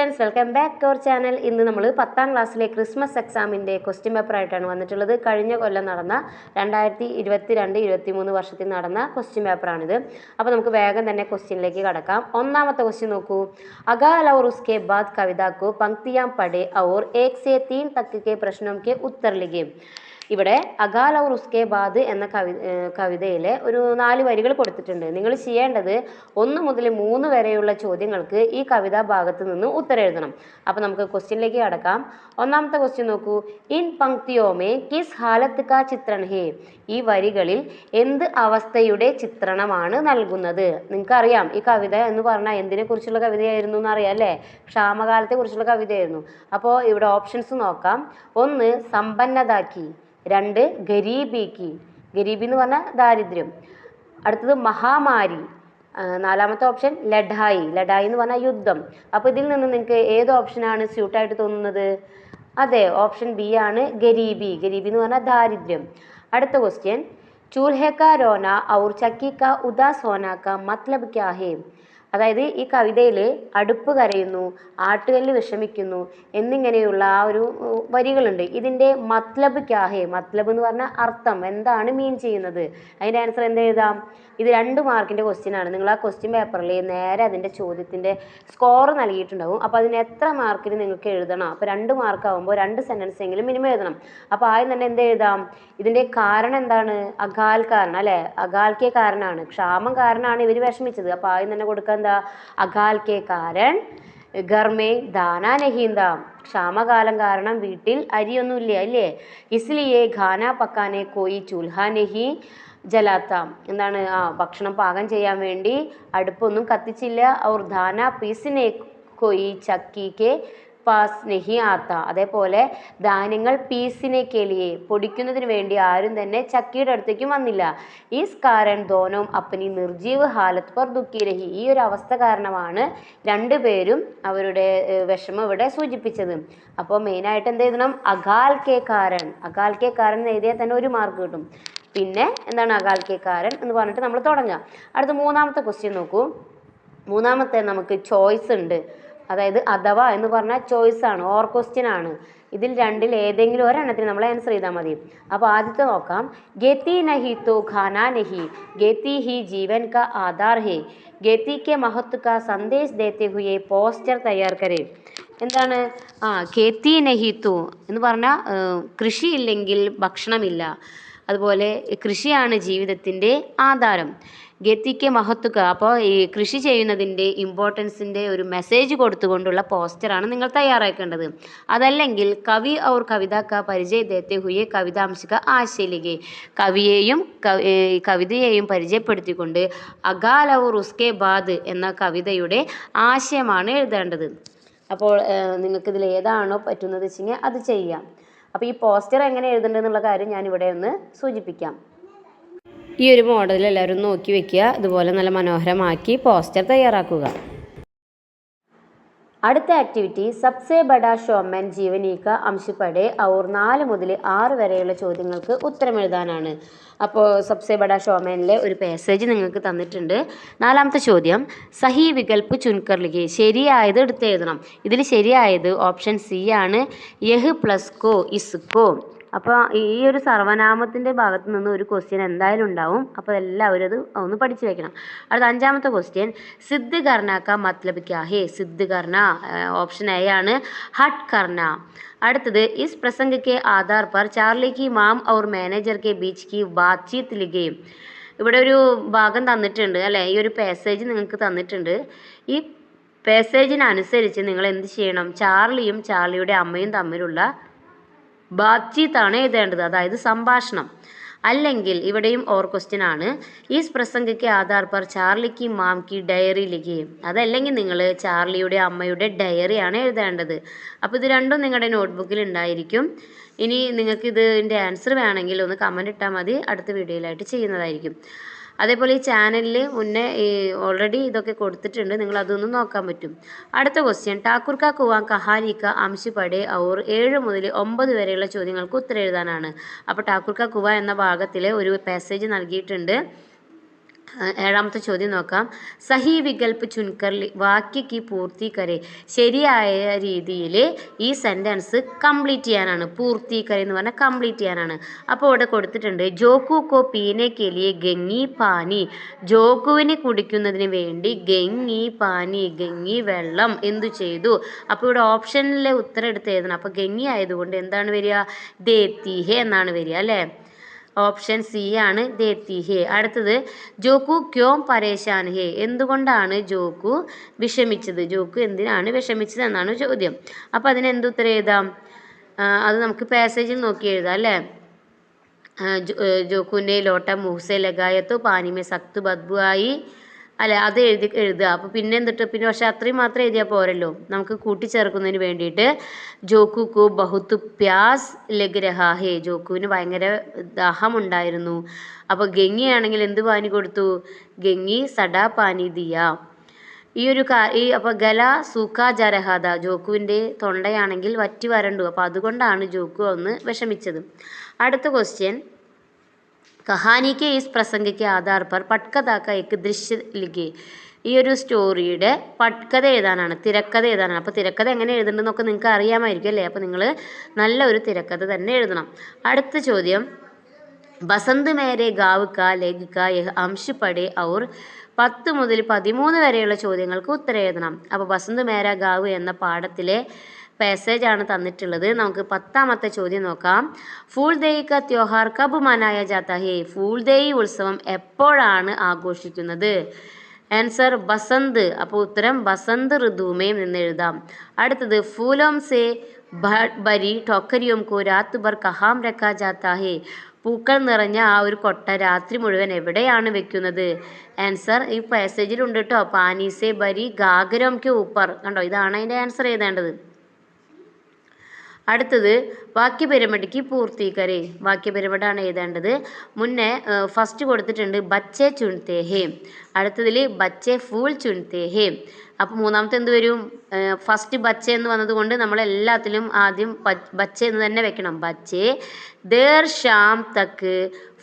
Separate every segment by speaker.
Speaker 1: Students, welcome back to our channel. ഇന്ന് നമ്മൾ 10ാം ക്ലാസ്സിലെ ക്രിസ്മസ് എക്സാമിൻ്റെ ക്വസ്റ്റ്യൻ പേപ്പറായിട്ടാണ് വന്നിട്ടുള്ളത്. കഴിഞ്ഞ കൊല്ലം നടന്ന 2022-23 വർഷത്തിൽ നടന്ന ക്വസ്റ്റ്യൻ പേപ്പറാണിത്. അപ്പോൾ നമുക്ക് വേഗം തന്നെ ക്വസ്റ്റ്യനിലേക്ക് കടക്കാം. ഒന്നാമത്തെ ക്വസ്റ്റ്യൻ നോക്കൂ. अगाल और उसके बाद कविता को पंक्तियां पढ़े और 1 से 3 तक के प्रश्नों के उत्तर लिखे. ഇവിടെ അഗാൽ ഔർ ഉസ്കെ ബാദ് എന്ന കവിതയിലെ ഒരു 4 വരികൾ കൊടുത്തിട്ടുണ്ട്. നിങ്ങൾ ചെയ്യേണ്ടത് 1 മുതൽ 3 വരെയുള്ള ചോദ്യങ്ങൾക്ക് ഈ കവിതാ ഭാഗത്ത് നിന്ന് ഉത്തരം എഴുതണം. അപ്പോൾ നമുക്ക് ക്വസ്റ്റ്യനിലേക്ക് കടക്കാം. ഒന്നാമത്തെ ക്വസ്റ്റ്യൻ നോക്കൂ. ഇൻ പങ്ക്തിയോമേ കിസ് ഹാലത്ത് കാ ചിത്रण ഹേ. ഈ വരികളിൽ എന്ത് അവസ്ഥയുടെ ചിത്രണമാണ് നൽകുന്നത്? നിങ്ങൾക്കറിയാം ഈ കവിത എന്ന് പറഞ്ഞാൽ എന്തിനെ കുറിച്ചുള്ള കവിതയായിരുന്നു എന്നറിയാം അല്ലേ? ക്ഷാമകാലത്തെ കുറിച്ചുള്ള കവിതയായിരുന്നു. അപ്പോൾ ഇവിടെ ഓപ്ഷൻസ് നോക്കാം. 1 സമ്പന്നതാക്കി, 2 ഗരീബിക്ക്, ഗരീബി എന്ന് പറഞ്ഞാൽ ദാരിദ്ര്യം, അടുത്തത് മഹാമാരി, 4ാമത്തെ ഓപ്ഷൻ ലഡായി, ലഡായി എന്ന് പറഞ്ഞാൽ യുദ്ധം. അപ്പോൾ ഇതിൽ നിന്ന് നിങ്ങൾക്ക് ഏത് ഓപ്ഷനാണ് സ്യൂട്ടായിട്ട് തോന്നുന്നത്? അതെ, ഓപ്ഷൻ ബി ആണ് ഗരീബി. ഗരീബി എന്ന് പറഞ്ഞാൽ ദാരിദ്ര്യം. അടുത്ത ക്വസ്റ്റ്യൻ. ചൂൽഹെ കാ രോന ഔർ ചക്കി കാ ഉദാസ് ഹോന കാ മത്ലബ് ക്യാ ഹേ. അതായത് ഈ കവിതയിൽ അടുപ്പ് കരയുന്നു, ആട്ടുകല്ല് വിഷമിക്കുന്നു എന്നിങ്ങനെയുള്ള ആ ഒരു വരികളുണ്ട്. ഇതിൻ്റെ മത്ലബ് ക്യാഹേ, മത്ലബ് എന്ന് പറഞ്ഞാൽ അർത്ഥം, എന്താണ് മീൻ ചെയ്യുന്നത്? അതിൻ്റെ ആൻസർ എന്ത് എഴുതാം? ഇത് 2 മാർക്കിൻ്റെ ക്വസ്റ്റ്യൻ ആണ്. നിങ്ങൾ ആ ക്വസ്റ്റ്യൻ പേപ്പറിൽ നേരെ അതിൻ്റെ ചോദ്യത്തിൻ്റെ സ്കോർ നൽകിയിട്ടുണ്ടാവും. അപ്പോൾ അതിന് എത്ര മാർക്കിന് നിങ്ങൾക്ക് എഴുതണം? അപ്പോൾ 2 മാർക്ക് ആകുമ്പോൾ 2 സെൻറ്റൻസ് എങ്കിലും മിനിമം എഴുതണം. അപ്പോൾ ആദ്യം തന്നെ എന്ത് എഴുതാം? ഇതിൻ്റെ കാരണം എന്താണ്? അകാൽ കാരണം അല്ലേ? അകാൽക്കേ കാരണമാണ്, ക്ഷാമം കാരണമാണ് ഇവർ വിഷമിച്ചത്. അപ്പോൾ ആദ്യം തന്നെ കൊടുക്കുക എന്താ? അകാൽക്കേ കാരൻ ഗർമേ ദാനാ നഹീന്താ. ക്ഷാമകാലം കാരണം വീട്ടിൽ അരിയൊന്നുമില്ല അല്ലേ? ഇസ്ലിയേ ഖാന പക്കാനെ കോയി ചൂൽഹ നഹി ജലാത്ത. എന്താണ്? ഭക്ഷണം പാകം ചെയ്യാൻ വേണ്ടി അടുപ്പൊന്നും കത്തിച്ചില്ല. ഔർ ധാന പീസിനെ കോയി ചക്കിക്ക് പാസ് നഹി ആത്ത. അതേപോലെ ധാന്യങ്ങൾ പീസിനെ കേലിയെ, പൊടിക്കുന്നതിന് വേണ്ടി ആരും തന്നെ ചക്കിയുടെ അടുത്തേക്കും വന്നില്ല. ഈസ് കാരൻ ദോനോം അപ്പനി നിർജീവ് ഹാലത്ത് പർ ദുഃഖി രഹി. ഈ ഒരു അവസ്ഥ കാരണമാണ് 2 പേരും അവരുടെ വിഷമം ഇവിടെ സൂചിപ്പിച്ചത്. അപ്പോൾ മെയിനായിട്ട് എന്ത് എഴുതണം? അകാൽ കെ കാരൻ. അകാൽ കെ കാരൻ എഴുതിയാൽ തന്നെ 1 മാർക്ക് കിട്ടും. പിന്നെ എന്താണ് അകാൽ കെ കാരൻ എന്ന് പറഞ്ഞിട്ട് നമ്മൾ തുടങ്ങുക. അടുത്ത 3ാമത്തെ ക്വസ്റ്റ്യൻ നോക്കൂ. 3ാമത്തെ നമുക്ക് ചോയ്സ് ഉണ്ട്. അതായത് അഥവാ എന്ന് പറഞ്ഞാൽ ചോയ്സ് ആണ്, ഓർ ക്വസ്റ്റ്യൻ ആണ്. ഇതിൽ 2ൽ ഏതെങ്കിലും ഒരെണ്ണത്തിന് നമ്മൾ ആൻസർ ചെയ്താൽ മതി. അപ്പോൾ ആദ്യത്തെ നോക്കാം. ഗതി നഹി തോ ഖാന നഹി, ഗതി ഹി ജീവൻ കാ ആധാർ ഹേ, ഗതി കെ മഹത്വ കാ സന്ദേശ് ദേത്തെ ഹുയെ പോസ്റ്റർ തയ്യാർ കരേ. എന്താണ്? ഗതി നഹി തോ എന്ന് പറഞ്ഞാൽ കൃഷിയില്ലെങ്കിൽ ഭക്ഷണമില്ല. അതുപോലെ കൃഷിയാണ് ജീവിതത്തിൻ്റെ ആധാരം. ഗതിക്ക് മഹത്വ, അപ്പോൾ ഈ കൃഷി ചെയ്യുന്നതിൻ്റെ ഇമ്പോർട്ടൻസിൻ്റെ ഒരു മെസ്സേജ് കൊടുത്തുകൊണ്ടുള്ള പോസ്റ്ററാണ് നിങ്ങൾ തയ്യാറാക്കേണ്ടത്. അതല്ലെങ്കിൽ കവി ഔർ കവിത കാ പരിചയ ദേത്തെ ഹുയെ കവിതാംശിക ആശയിലേക്ക്, കവിയെയും കവിതയെയും പരിചയപ്പെടുത്തിക്കൊണ്ട് അഗാൽ ഔർ ഉസ്കെ ബാദ് എന്ന കവിതയുടെ ആശയമാണ് എഴുതേണ്ടത്. അപ്പോൾ നിങ്ങൾക്കിതിൽ ഏതാണോ പറ്റുന്നത് വെച്ചെങ്കിൽ അത് ചെയ്യാം. അപ്പോൾ ഈ പോസ്റ്റർ എങ്ങനെ എഴുതേണ്ടതെന്നുള്ള കാര്യം ഞാനിവിടെ ഒന്ന് സൂചിപ്പിക്കാം. ഈ ഒരു മോഡൽ എല്ലാവരും നോക്കി വെക്കുക. ഇതുപോലെ നല്ല മനോഹരമാക്കി പോസ്റ്റർ തയ്യാറാക്കുക. അടുത്ത ആക്ടിവിറ്റി സബ്സെ ബഡാ ഷോമൻ ജീവനീക അംശപ്പടെ ഔർ 4 മുതൽ 6 വരെയുള്ള ചോദ്യങ്ങൾക്ക് ഉത്തരം എഴുതാനാണ്. അപ്പോൾ സബ്സെ ബഡാ ഷോമനിലെ ഒരു പാസേജ് നിങ്ങൾക്ക് തന്നിട്ടുണ്ട്. 4ാമത്തെ ചോദ്യം. സഹി വികൽപ്പ് ചുൻകർ ലിഖേ. ശരിയായത് എടുത്തെഴുതണം. ഇതിൽ ശരിയായത് ഓപ്ഷൻ സി ആണ്, യഹ് പ്ലസ് കോ ഇസ്കോ. അപ്പോൾ ഈ ഒരു സർവനാമത്തിൻ്റെ ഭാഗത്ത് നിന്ന് ഒരു ക്വസ്റ്റ്യൻ എന്തായാലും ഉണ്ടാവും. അപ്പോൾ എല്ലാവരും അത് ഒന്ന് പഠിച്ചു വെക്കണം. അടുത്ത 5ാമത്തെ ക്വസ്റ്റ്യൻ. സിദ്ധ് കർണ കാ മത്ലബ് ക്യാ ഹേ. സിദ്ധ് കർണ ഓപ്ഷൻ എ ആണ്, ഹട്ട് കർണ. അടുത്തത് ഇസ് പ്രസംഗ് കെ ആധാർ പർ ചാർലി കി മാം ഔർ മാനേജർ കെ ബീച്ച് കി ബാത്ചീത്ത് ലിഖേ. ഇവിടെ ഒരു ഭാഗം തന്നിട്ടുണ്ട് അല്ലേ? ഈ ഒരു പാസേജ് നിങ്ങൾക്ക് തന്നിട്ടുണ്ട്. ഈ പാസേജിനനുസരിച്ച് നിങ്ങൾ എന്ത് ചെയ്യണം? ചാർലിയും ചാർലിയുടെ അമ്മയും തമ്മിലുള്ള ബാത്ചീത്താണ് എഴുതേണ്ടത്, അതായത് സംഭാഷണം. അല്ലെങ്കിൽ ഇവിടെയും ഓർ ക്വസ്റ്റ്യൻ ആണ്, ഈസ് പ്രസംഗയ്ക്ക് ആധാർ പർ ചാർലിക്ക് മാം കി ഡയറി ലിഖേ. അതല്ലെങ്കിൽ നിങ്ങൾ ചാർലിയുടെ അമ്മയുടെ ഡയറിയാണ് എഴുതേണ്ടത്. അപ്പോൾ ഇത് രണ്ടും നിങ്ങളുടെ നോട്ട്ബുക്കിൽ ഉണ്ടായിരിക്കും. ഇനി നിങ്ങൾക്ക് ഇതിൻ്റെ ആൻസർ വേണമെങ്കിൽ ഒന്ന് കമൻറ്റ് ഇട്ടാൽ മതി, അടുത്ത വീഡിയോയിലായിട്ട് ചെയ്യുന്നതായിരിക്കും. അതേപോലെ ഈ ചാനലിൽ മുന്നേ ഓൾറെഡി ഇതൊക്കെ കൊടുത്തിട്ടുണ്ട്, നിങ്ങൾ അതൊന്നും നോക്കാൻ പറ്റും. അടുത്ത ക്വസ്റ്റ്യൻ. ഠാക്കൂർ കാ കുവാ കഹാനി കാ അംശ് പടേ ഔർ 7 മുതൽ 9 വരെയുള്ള ചോദ്യങ്ങൾക്ക് ഉത്തരം എഴുതാനാണ്. അപ്പോൾ ഠാക്കൂർ കാ കുവ എന്ന ഭാഗത്തിൽ ഒരു പാസേജ് നൽകിയിട്ടുണ്ട്. ഏഴാമത്തെ ചോദ്യം നോക്കാം. സഹി വികൽപ്പ് ചുൻകർ വാക്യ കി പൂർത്തി കരെ. ശരിയായ രീതിയിൽ ഈ സെൻറ്റൻസ് കംപ്ലീറ്റ് ചെയ്യാനാണ്. പൂർത്തി കരെ എന്ന് പറഞ്ഞാൽ കംപ്ലീറ്റ് ചെയ്യാനാണ്. അപ്പോൾ ഇവിടെ കൊടുത്തിട്ടുണ്ട് ജോക്കു കോ പീനെ കെ ലിയെ ഗംഗി പാനി. ജോക്കുവിന് കുടിക്കുന്നതിന് വേണ്ടി ഗംഗി പാനി, ഗംഗി വെള്ളം എന്തു ചെയ്തു. അപ്പോൾ ഇവിടെ ഓപ്ഷനിലെ ഉത്തരം എടുത്ത് എഴുതണം. അപ്പോൾ ഗംഗി ആയതുകൊണ്ട് എന്താണ് വരിക? ദേത്തി ഹെ എന്നാണ് വരിക അല്ലേ. ഓപ്ഷൻ സി ആണ് ദേത്തി ഹേ. അടുത്തത് ജോക്കു ക്യോം പരേശാൻ ഹേ. എന്തുകൊണ്ടാണ് ജോക്കു വിഷമിച്ചത്? ജോക്കു എന്തിനാണ് വിഷമിച്ചത് എന്നാണ് ചോദ്യം. അപ്പോൾ അതിന് എന്തുത്തരം എഴുതാം? അത് നമുക്ക് പാസേജിൽ നോക്കി എഴുതാം അല്ലേ. ജോക്കുവിൻ്റെ ലോട്ട മുഹ്സെ ലഗായത്തോ പാനിമേ സഖ്ത് ബദ്ബു ആയി അല്ല, അത് എഴുതുക. അപ്പോൾ പിന്നെ എന്തിട്ട് പക്ഷെ അത്രയും മാത്രം എഴുതിയാൽ പോരല്ലോ. നമുക്ക് കൂട്ടിച്ചേർക്കുന്നതിന് വേണ്ടിയിട്ട് ജോക്കുക്കു ബഹുത്ത് പ്യാസ് ലഗ് രഹാ ഹേ. ജോക്കുവിന് ഭയങ്കര ദാഹമുണ്ടായിരുന്നു. അപ്പോൾ ഗംഗിയാണെങ്കിൽ എന്ത് പാനി കൊടുത്തു? ഗംഗി സഡാ പാനി ദിയ. അപ്പോൾ ഗല സൂക്കാ ജരഹാദ. ജോക്കുവിൻ്റെ തൊണ്ടയാണെങ്കിൽ വറ്റി വരണ്ടു. അപ്പോൾ അതുകൊണ്ടാണ് ജോക്കു ഒന്ന് വിഷമിച്ചത്. അടുത്ത ക്വസ്റ്റ്യൻ, കഹാനി കെ ഇസ് പ്രസംഗ കെ ആധാർ പർ പട്കഥ കാ ഏക് ദൃശ്യ ലിഖേ. ഈ ഒരു സ്റ്റോറിയുടെ പട്കഥ എഴുതാനാണ്, തിരക്കഥ എഴുതാനാണ്. അപ്പോൾ തിരക്കഥ എങ്ങനെ എഴുതണമെന്നൊക്കെ നിങ്ങൾക്ക് അറിയാമായിരിക്കും അല്ലേ. അപ്പോൾ നിങ്ങൾ നല്ല ഒരു തിരക്കഥ തന്നെ എഴുതണം. അടുത്ത ചോദ്യം, ബസന്ത് മേരെ ഗാവ് കാ ലേഖ് കാ യഹ് അംശ് പടേ ഔർ 10 മുതൽ 13 വരെയുള്ള ചോദ്യങ്ങൾക്ക് ഉത്തരം എഴുതണം. അപ്പോൾ ബസന്ത് മേര ഗാവ് എന്ന പാഠത്തിലെ പാസേജാണ് തന്നിട്ടുള്ളത്. നമുക്ക് 10ാമത്തെ ചോദ്യം നോക്കാം. ഫൂൾദേയി കാ ത്യോഹാർ കബ് മനായ ജാത്ത ഹേ. ഫൂൾദേയി ഉത്സവം എപ്പോഴാണ് ആഘോഷിക്കുന്നത്? ആൻസർ ബസന്ത്. അപ്പോൾ ഉത്തരം ബസന്ത് ഋതുമേ എന്ന് എഴുതാം. അടുത്തത് ഫൂലോം സേ ബരി ടോക്കരിയോം കോ രാത് ഭർ കഹാം രഖാ ജാത്ത ഹേ. പൂക്കൾ നിറഞ്ഞ ആ ഒരു കൊട്ട രാത്രി മുഴുവൻ എവിടെയാണ് വെക്കുന്നത്? ആൻസർ ഈ പാസേജിലുണ്ട് കേട്ടോ. പാനി സേ ബരി ഗാഗരോം കെ ഊപ്പർ. കണ്ടോ, ഇതാണ് അതിൻ്റെ ആൻസർ എഴുതേണ്ടത്. അടുത്തത് വാക്യപിരമിഡിക്ക് പൂർത്തീകരെ. വാക്യപിരമിഡാണ് എഴുതേണ്ടത്. മുന്നേ ഫസ്റ്റ് കൊടുത്തിട്ടുണ്ട് ബച്ചെ ചുൻതേ ഹേ. അടുത്തതിൽ ബച്ചെ ഫൂൾ ചുൻതേ ഹേ. അപ്പോൾ മൂന്നാമത്തെ എന്ത് വരും? ഫസ്റ്റ് ബച്ചെ എന്ന് വന്നതുകൊണ്ട് നമ്മൾ എല്ലാത്തിലും ആദ്യം ബച്ചെ എന്ന് തന്നെ വെക്കണം. ബച്ചെ ദേർ ഷാം തക്ക്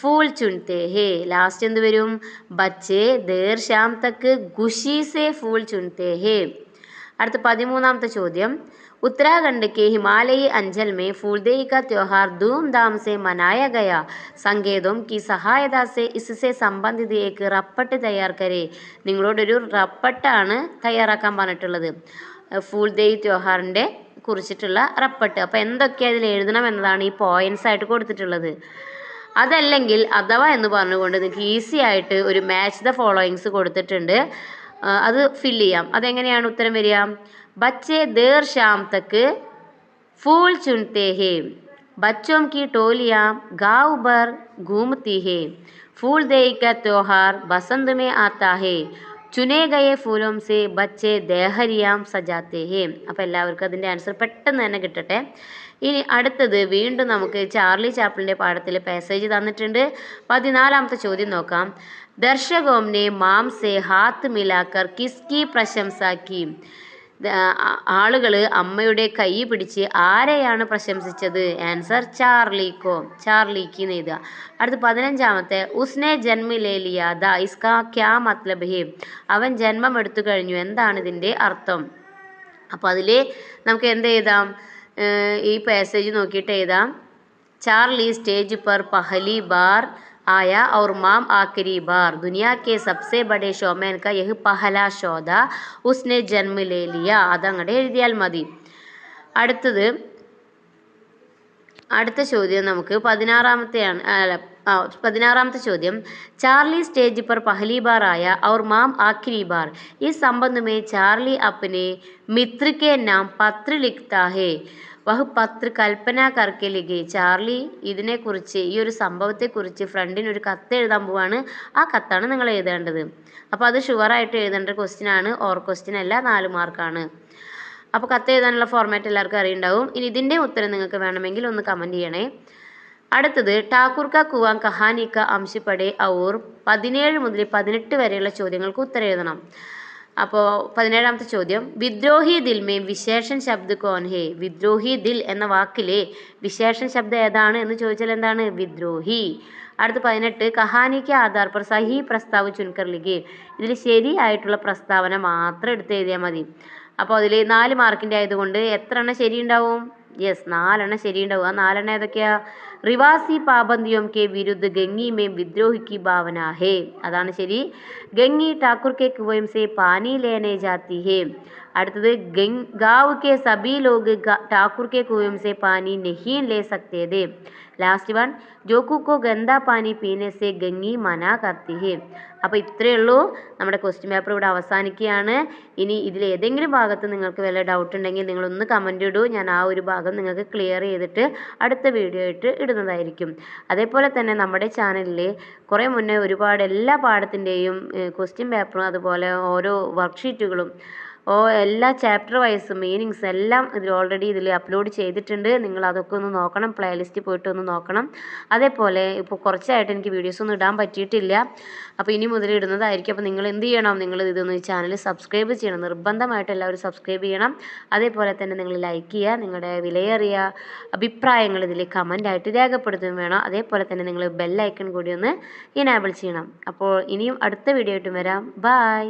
Speaker 1: ഫൂൾ ചുൻതേ ഹേ. ലാസ്റ്റ് എന്ത് വരും? ബച്ചെ ദേർ ഷാം തക്ക് ഖുഷി സേ ഫൂൾ ചുൻതേ ഹേ. അടുത്ത 13ാമത്തെ ചോദ്യം, उत्तराखंड के हिमालयी अंचल में फूलदेई का त्यौहार धूमधाम से मनाया गया. संकेतों की सहायता से इससे संबंधित एक रपट तैयार करें. നിങ്ങളോടൊരു റപ്പട്ടാണ് തയ്യാറാക്കാൻ പറഞ്ഞിട്ടുള്ളത്. ഫൂൾദേയി ത്യോഹാറിൻ്റെ കുറിച്ചിട്ടുള്ള റപ്പട്ട്. അപ്പോൾ എന്തൊക്കെ അതിൽ എഴുതണം എന്നതാണ് ഈ പോയിന്റ്സ് ആയിട്ട് കൊടുത്തിട്ടുള്ളത്. അതല്ലെങ്കിൽ അഥവാ എന്ന് പറഞ്ഞുകൊണ്ട് നിങ്ങൾക്ക് ഈസി ആയിട്ട് ഒരു മാച്ച് ദ ഫോളോയിങ്സ് കൊടുത്തിട്ടുണ്ട്. അത് ഫില്ല് ചെയ്യാം. അതെങ്ങനെയാണ് ഉത്തരം വരിക? बच्चे देर शाम तक फूल चुनते हैं. बच्चों की टोलियाँ गांव भर घूमती है. फूलदेई का त्योहार बसंत में आता है. चुने गए फूलों से बच्चे देहरियाँ सजाते हैं. അപ്പോൾ എല്ലാവർക്കും അതിൻ്റെ ആൻസർ പെട്ടെന്ന് തന്നെ കിട്ടട്ടെ. ഇനി അടുത്തത് വീണ്ടും നമുക്ക് ചാർലി ചാപ്ലിൻ്റെ പാഠത്തിൽ പാസേജ് തന്നിട്ടുണ്ട്. 14ാമത്തെ ചോദ്യം നോക്കാം. ദർശകോं ने माम से हाथ मिलाकर किसकी प्रशंसा की. ആളുകൾ അമ്മയുടെ കൈ പിടിച്ച് ആരെയാണ് പ്രശംസിച്ചത്? ആൻസർ ചാർലിക്കോ. ചാർലിക്ക് എന്ന് എഴുതുക. അടുത്ത 15ാമത്തെ, ഉസ്നെ ജന്മ ലേ ലിയാ ദാ ഇസ്കാ ക്യാ മത്ലബ് ഹേ. അവൻ ജന്മം എടുത്തു കഴിഞ്ഞു, എന്താണ് ഇതിൻ്റെ അർത്ഥം? അപ്പോൾ അതിൽ നമുക്ക് എന്ത് എഴുതാം? ഈ പാസേജ് നോക്കിയിട്ട് എഴുതാം. चार्ली स्टेज पर पहली बार आया और माम आखिरी बार. दुनिया के सबसे बड़े शोमैन का यह पहला शो था. उसने जन्म ले लिया. അതങ്ങടെ എഴുതിയാൽ മതി. അടുത്ത ചോദ്യം നമുക്ക് 16ാമത്തെ ചോദ്യം. चार्ली स्टेज पर पहली बार आया और माम आखिरी बार. इस संबंध में चार्ली अपने मित्र के नाम पत्र लिखता है. വഹ് പത്ര കൽപ്പന കർക്കെ ലിഖേ. ചാർലി ഇതിനെക്കുറിച്ച്, ഈ ഒരു സംഭവത്തെക്കുറിച്ച് ഫ്രണ്ടിന് ഒരു കത്ത് എഴുതാൻ പോവാണ്. ആ കത്താണ് നിങ്ങൾ എഴുതേണ്ടത്. അപ്പോൾ അത് ഷുവറായിട്ട് എഴുതേണ്ട ക്വസ്റ്റ്യൻ ആണ്, ഓർ ക്വസ്റ്റ്യൻ അല്ല, 4 മാർക്കാണ്. അപ്പോൾ കത്ത് എഴുതാനുള്ള ഫോർമാറ്റ് എല്ലാവർക്കും അറിയുണ്ടാവും. ഇനി ഇതിൻ്റെ ഉത്തരം നിങ്ങൾക്ക് വേണമെങ്കിൽ ഒന്ന് കമൻറ്റ് ചെയ്യണേ. അടുത്തത് ഠാക്കൂർ കാ കുവാം കഹാനി കാ അംശ് പടേ ഔർ 17 മുതൽ 18 വരെയുള്ള ചോദ്യങ്ങൾക്ക് ഉത്തരം എഴുതണം. അപ്പോൾ 17ാമത്തെ ചോദ്യം വിദ്രോഹി ദിൽ മേ വിശേഷൻ ശബ്ദ് കോൻ ഹേ. വിദ്രോഹി ദിൽ എന്ന വാക്കിലെ വിശേഷൻ ശബ്ദം ഏതാണ് എന്ന് ചോദിച്ചാൽ എന്താണ്? വിദ്രോഹി. അടുത്ത 18 കഹാനിക്ക് ആധാർ पर സഹി പ്രസ്താവ് ചുൻകർ ലിഖിए. ഇതിൽ ശരിയായിട്ടുള്ള പ്രസ്താവന മാത്രം എടുത്ത് എഴുതിയാൽ മതി. അപ്പോൾ അതിൽ 4 മാർക്കിൻ്റെ ആയതുകൊണ്ട് എത്ര എണ്ണം ശരിയുണ്ടാവും? യെസ്, 4 എണ്ണം ശരിയുണ്ടാവും. ആ 4 എണ്ണം ഏതൊക്കെയാ? റിവാസി പാബന്ദിയോം കെ വിരുദ്ധ ഗംഗി മേ വിദ്രോഹി കി ഭാവന ഹേ. അതാണ് ശരി. ഗംഗി ഠാക്കുർ കെ കുവം സെ പാനി ലേനെ ജാത്തി ഹേ. അടുത്തത് ഗാവ് കെ സബി ലോഗ് ഠാക്കുർ കെ കുവം സെ പാനി നഹീ ലേ സക്തേ थे. ലാസ്റ്റ് വൺ ജോക്കു കോ ഗന്ദാ പാനി പീനെ സെ ഗംഗി മന കർത്തി ഹേ. അപ്പോൾ ഇത്രയേ ഉള്ളൂ. നമ്മുടെ ക്വസ്റ്റ്യൻ പേപ്പർ ഇവിടെ അവസാനിക്കുകയാണ്. ഇനി ഇതിൽ ഏതെങ്കിലും ഭാഗത്ത് നിങ്ങൾക്ക് വല്ല ഡൗട്ട് ഉണ്ടെങ്കിൽ നിങ്ങളൊന്ന് കമൻറ്റ് ഇടൂ. ഞാൻ ആ ഒരു ഭാഗം നിങ്ങൾക്ക് ക്ലിയർ ചെയ്തിട്ട് അടുത്ത വീഡിയോ ആയിട്ട് ഇടുന്നതായിരിക്കും. അതേപോലെ തന്നെ നമ്മുടെ ചാനലിൽ കുറേ മുന്നേ ഒരുപാട് എല്ലാ പാഠത്തിൻ്റെയും ക്വസ്റ്റ്യൻ പേപ്പറും അതുപോലെ ഓരോ വർക്ക്ഷീറ്റുകളും എല്ലാ ചാപ്റ്റർ വൈസും മീനിങ്സ് എല്ലാം ഇതിൽ അപ്ലോഡ് ചെയ്തിട്ടുണ്ട്. നിങ്ങൾ അതൊക്കെ ഒന്ന് നോക്കണം. പ്ലേലിസ്റ്റിൽ പോയിട്ട് ഒന്ന് നോക്കണം. അതേപോലെ ഇപ്പോൾ കുറച്ചായിട്ട് എനിക്ക് വീഡിയോസ് ഒന്നും ഇടാൻ പറ്റിയിട്ടില്ല. അപ്പോൾ ഇനി മുതൽ ഇടുന്നതായിരിക്കും. അപ്പോൾ നിങ്ങൾ എന്ത് ചെയ്യണം? നിങ്ങൾ ഇതൊന്ന് ചാനൽ സബ്സ്ക്രൈബ് ചെയ്യണം. നിർബന്ധമായിട്ട് എല്ലാവരും സബ്സ്ക്രൈബ് ചെയ്യണം. അതേപോലെ തന്നെ നിങ്ങൾ ലൈക്ക് ചെയ്യുക. നിങ്ങളുടെ വിലയേറിയ അഭിപ്രായങ്ങൾ ഇതിൽ കമൻ്റായിട്ട് രേഖപ്പെടുത്തുകയും വേണം. അതേപോലെ തന്നെ നിങ്ങൾ ബെൽ ഐക്കൺ കൂടി ഒന്ന് ഇനേബിൾ ചെയ്യണം. അപ്പോൾ ഇനിയും അടുത്ത വീഡിയോ ആയിട്ട് വരാം. ബൈ.